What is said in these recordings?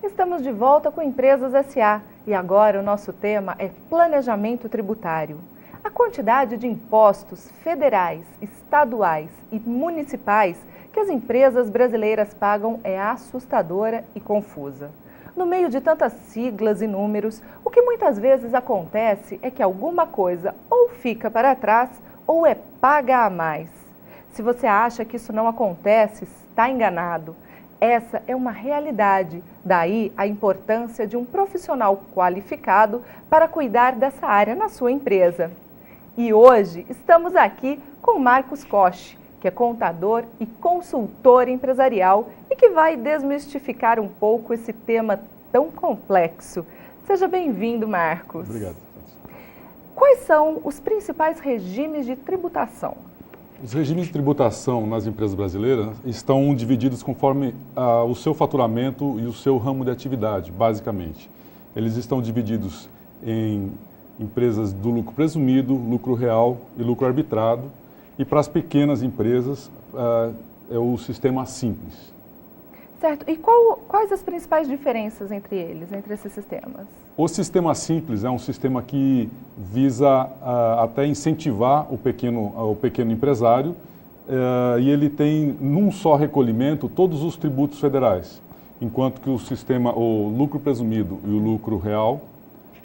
Estamos de volta com Empresas S.A. e agora o nosso tema é planejamento tributário. A quantidade de impostos federais, estaduais e municipais que as empresas brasileiras pagam é assustadora e confusa. No meio de tantas siglas e números, o que muitas vezes acontece é que alguma coisa ou fica para trás ou é paga a mais. Se você acha que isso não acontece, está enganado. Essa é uma realidade, daí a importância de um profissional qualificado para cuidar dessa área na sua empresa. E hoje estamos aqui com Marcos Koch, que é contador e consultor empresarial e que vai desmistificar um pouco esse tema tão complexo. Seja bem-vindo, Marcos. Obrigado. Quais são os principais regimes de tributação? Os regimes de tributação nas empresas brasileiras estão divididos conforme o seu faturamento e o seu ramo de atividade, basicamente. Eles estão divididos em empresas do lucro presumido, lucro real e lucro arbitrado. E para as pequenas empresas é o sistema simples. Certo. E quais as principais diferenças entre eles, entre esses sistemas? O sistema simples é um sistema que visa até incentivar o pequeno empresário e ele tem num só recolhimento todos os tributos federais, enquanto que o lucro presumido e o lucro real,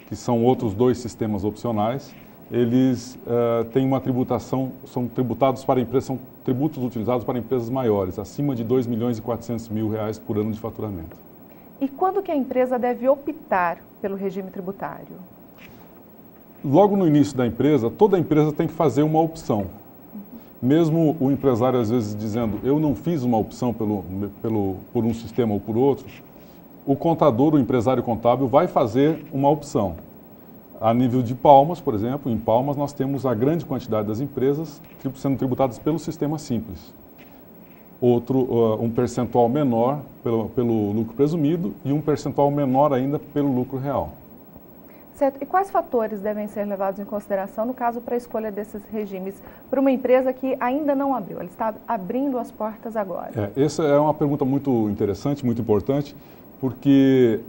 que são outros dois sistemas opcionais, eles têm uma tributação, são tributados para empresas, são tributos utilizados para empresas maiores, acima de R$ 2.400.000 por ano de faturamento. E quando que a empresa deve optar pelo regime tributário? Logo no início da empresa, toda empresa tem que fazer uma opção. Mesmo o empresário às vezes dizendo, eu não fiz uma opção por um sistema ou por outro, o contador, o empresário contábil vai fazer uma opção. A nível de Palmas, por exemplo, em Palmas nós temos a grande quantidade das empresas sendo tributadas pelo sistema simples. Um percentual menor pelo lucro presumido e um percentual menor ainda pelo lucro real. Certo. E quais fatores devem ser levados em consideração, no caso, para a escolha desses regimes para uma empresa que ainda não abriu? Ela está abrindo as portas agora. Essa é uma pergunta muito interessante, muito importante, porque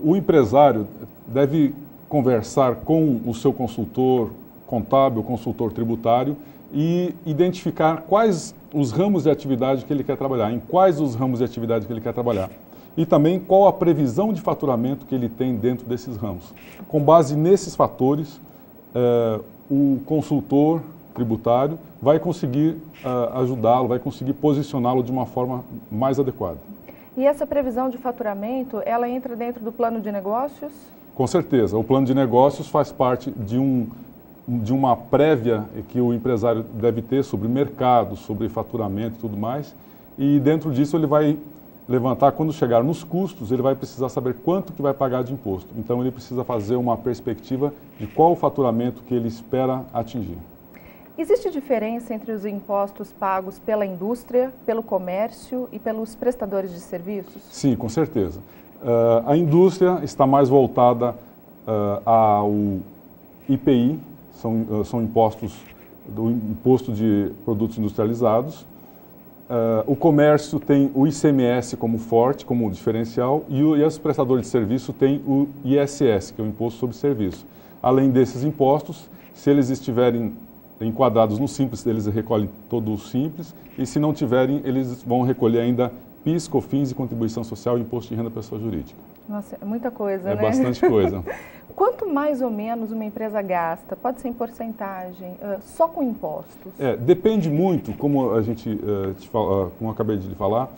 o empresário deve conversar com o seu consultor contábil, consultor tributário e identificar quais os ramos de atividade que ele quer trabalhar, em quais os ramos de atividade que ele quer trabalhar e também qual a previsão de faturamento que ele tem dentro desses ramos. Com base nesses fatores, o consultor tributário vai conseguir ajudá-lo, vai conseguir posicioná-lo de uma forma mais adequada. E essa previsão de faturamento, ela entra dentro do plano de negócios? Com certeza. O plano de negócios faz parte de uma prévia que o empresário deve ter sobre mercado, sobre faturamento e tudo mais. E dentro disso ele vai levantar, quando chegar nos custos, ele vai precisar saber quanto que vai pagar de imposto. Então ele precisa fazer uma perspectiva de qual o faturamento que ele espera atingir. Existe diferença entre os impostos pagos pela indústria, pelo comércio e pelos prestadores de serviços? Sim, com certeza. A indústria está mais voltada ao IPI, são impostos do imposto de produtos industrializados. O comércio tem o ICMS como forte, como diferencial, e os prestadores de serviço têm o ISS, que é o Imposto sobre Serviço. Além desses impostos, se eles estiverem enquadrados no Simples, eles recolhem todo o Simples, e se não tiverem, eles vão recolher ainda PIS, COFINS e Contribuição Social e Imposto de Renda da Pessoa Jurídica. Nossa, é muita coisa, né? É bastante coisa. Quanto mais ou menos uma empresa gasta? Pode ser em porcentagem, só com impostos? Depende muito, como a gente como eu acabei de lhe falar,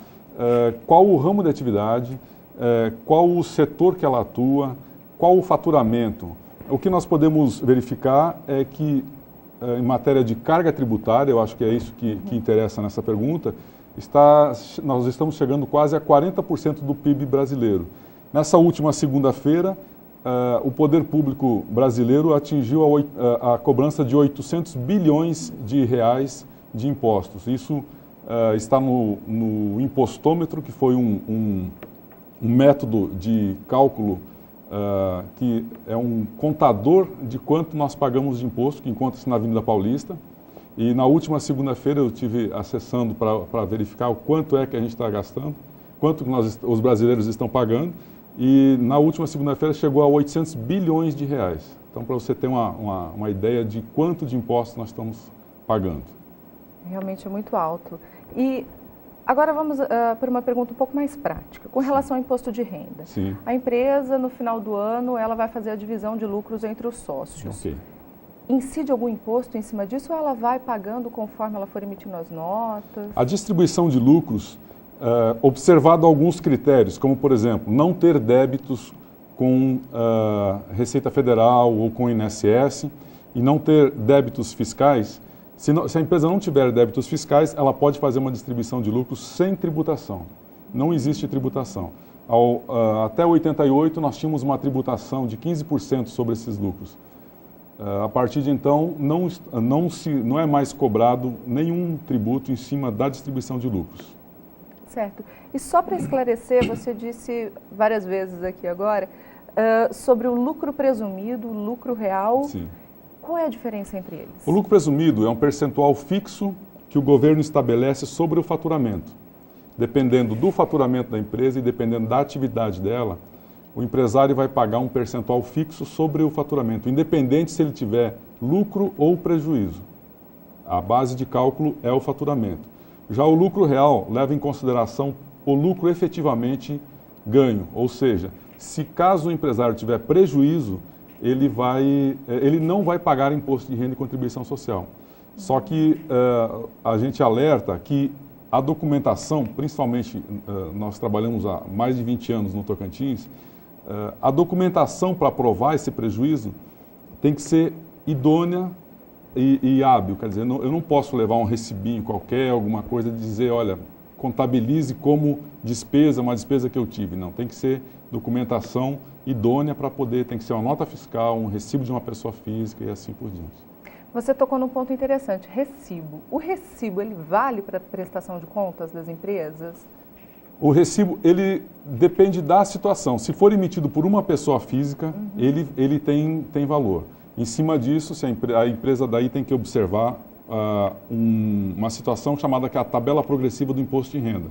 qual o ramo de atividade, qual o setor que ela atua, qual o faturamento. O que nós podemos verificar é que, em matéria de carga tributária, eu acho que é isso que interessa nessa pergunta, nós estamos chegando quase a 40% do PIB brasileiro. Nessa última segunda-feira, o poder público brasileiro atingiu a cobrança de 800 bilhões de reais de impostos. Isso está no impostômetro, que foi um método de cálculo que é um contador de quanto nós pagamos de imposto, que encontra-se na Avenida Paulista. E na última segunda-feira eu estive acessando para verificar o quanto é que a gente está gastando. quanto os brasileiros estão pagando, e na última segunda-feira chegou a 800 bilhões de reais. Então, para você ter uma ideia de quanto de impostos nós estamos pagando. Realmente é muito alto. E agora vamos para uma pergunta um pouco mais prática, com relação ao imposto de renda. Sim. A empresa, no final do ano, ela vai fazer a divisão de lucros entre os sócios. Ok. Incide algum imposto em cima disso ou ela vai pagando conforme ela for emitindo as notas? A distribuição de lucros, observado alguns critérios, como, por exemplo, não ter débitos com Receita Federal ou com INSS e não ter débitos fiscais. Se a empresa não tiver débitos fiscais, ela pode fazer uma distribuição de lucros sem tributação. Não existe tributação. Até 88, nós tínhamos uma tributação de 15% sobre esses lucros. A partir de então, não é mais cobrado nenhum tributo em cima da distribuição de lucros. Certo. E só para esclarecer, você disse várias vezes aqui agora sobre o lucro presumido, o lucro real. Sim. Qual é a diferença entre eles? O lucro presumido é um percentual fixo que o governo estabelece sobre o faturamento. Dependendo do faturamento da empresa e dependendo da atividade dela, o empresário vai pagar um percentual fixo sobre o faturamento, independente se ele tiver lucro ou prejuízo. A base de cálculo é o faturamento. Já o lucro real leva em consideração o lucro efetivamente ganho, ou seja, se caso o empresário tiver prejuízo, ele não vai pagar imposto de renda e contribuição social. Só que a gente alerta que a documentação, principalmente nós trabalhamos há mais de 20 anos no Tocantins, a documentação para provar esse prejuízo tem que ser idônea e hábil. Quer dizer, eu não posso levar um recibinho qualquer, alguma coisa, e dizer, olha, contabilize como despesa, uma despesa que eu tive. Não, tem que ser documentação idônea para poder, tem que ser uma nota fiscal, um recibo de uma pessoa física e assim por diante. Você tocou num ponto interessante, recibo. O recibo, ele vale para a prestação de contas das empresas? O recibo, ele depende da situação. Se for emitido por uma pessoa física, ele tem valor. Em cima disso, a empresa daí tem que observar uma situação chamada que é a tabela progressiva do imposto de renda.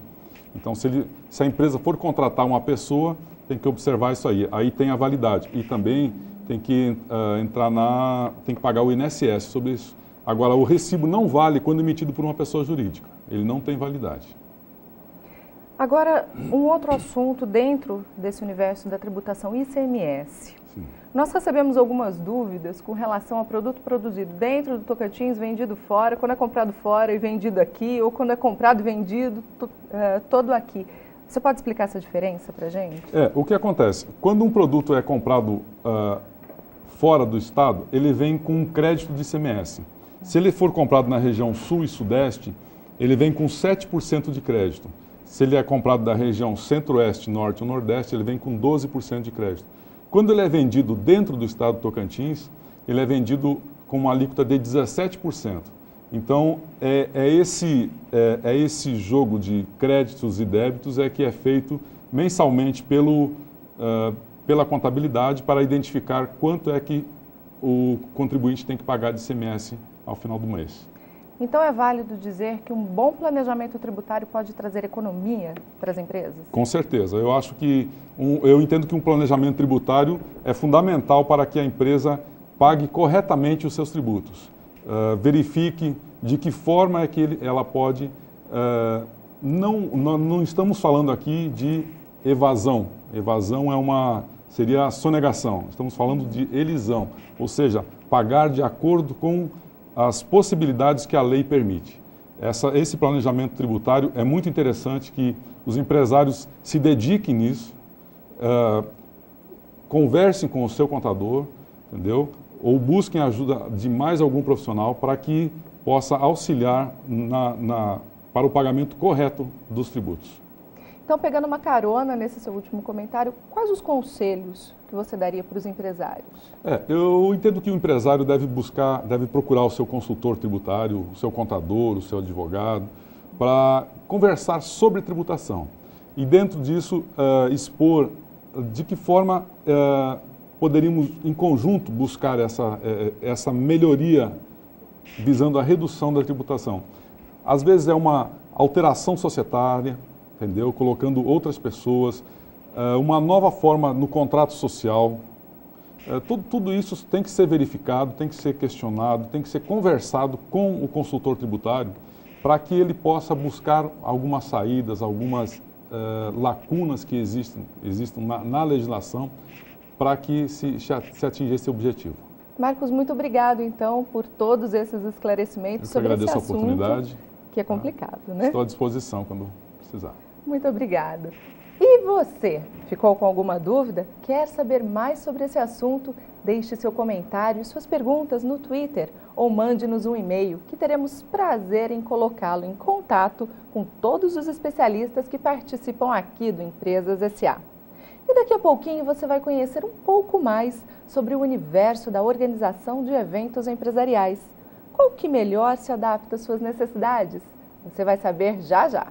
Então, se a empresa for contratar uma pessoa, tem que observar isso aí. Aí tem a validade. E também tem que tem que pagar o INSS sobre isso. Agora, o recibo não vale quando emitido por uma pessoa jurídica. Ele não tem validade. Agora, um outro assunto dentro desse universo da tributação ICMS. Sim. Nós recebemos algumas dúvidas com relação a produto produzido dentro do Tocantins, vendido fora, quando é comprado fora e vendido aqui, ou quando é comprado e vendido todo aqui. Você pode explicar essa diferença para a gente? O que acontece? Quando um produto é comprado fora do estado, ele vem com um crédito de ICMS. Se ele for comprado na região sul e sudeste, ele vem com 7% de crédito. Se ele é comprado da região centro-oeste, norte ou nordeste, ele vem com 12% de crédito. Quando ele é vendido dentro do estado do Tocantins, ele é vendido com uma alíquota de 17%. Então, esse jogo de créditos e débitos que é feito mensalmente pela contabilidade para identificar quanto é que o contribuinte tem que pagar de ICMS ao final do mês. Então é válido dizer que um bom planejamento tributário pode trazer economia para as empresas? Com certeza. Eu entendo que um planejamento tributário é fundamental para que a empresa pague corretamente os seus tributos. Verifique de que forma é que ela pode... Não estamos falando aqui de evasão. Evasão seria a sonegação. Estamos falando de elisão, ou seja, pagar de acordo com as possibilidades que a lei permite. Esse planejamento tributário é muito interessante que os empresários se dediquem nisso, conversem com o seu contador, entendeu? Ou busquem ajuda de mais algum profissional para que possa auxiliar para o pagamento correto dos tributos. Então, pegando uma carona nesse seu último comentário, quais os conselhos que você daria para os empresários? Eu entendo que o empresário deve procurar o seu consultor tributário, o seu contador, o seu advogado, para conversar sobre tributação. E dentro disso, expor de que forma poderíamos, em conjunto, buscar essa melhoria visando a redução da tributação. Às vezes é uma alteração societária, entendeu? Colocando outras pessoas, uma nova forma no contrato social. Tudo isso tem que ser verificado, tem que ser questionado, tem que ser conversado com o consultor tributário para que ele possa buscar algumas saídas, algumas lacunas que existem na legislação para que se atinja esse objetivo. Marcos, muito obrigado, então, por todos esses esclarecimentos sobre esse assunto. Eu agradeço a oportunidade. Que é complicado, né? Estou à disposição quando precisar. Muito obrigada. E você, ficou com alguma dúvida? Quer saber mais sobre esse assunto? Deixe seu comentário e suas perguntas no Twitter ou mande-nos um e-mail que teremos prazer em colocá-lo em contato com todos os especialistas que participam aqui do Empresas S.A. E daqui a pouquinho você vai conhecer um pouco mais sobre o universo da organização de eventos empresariais. Qual que melhor se adapta às suas necessidades? Você vai saber já já.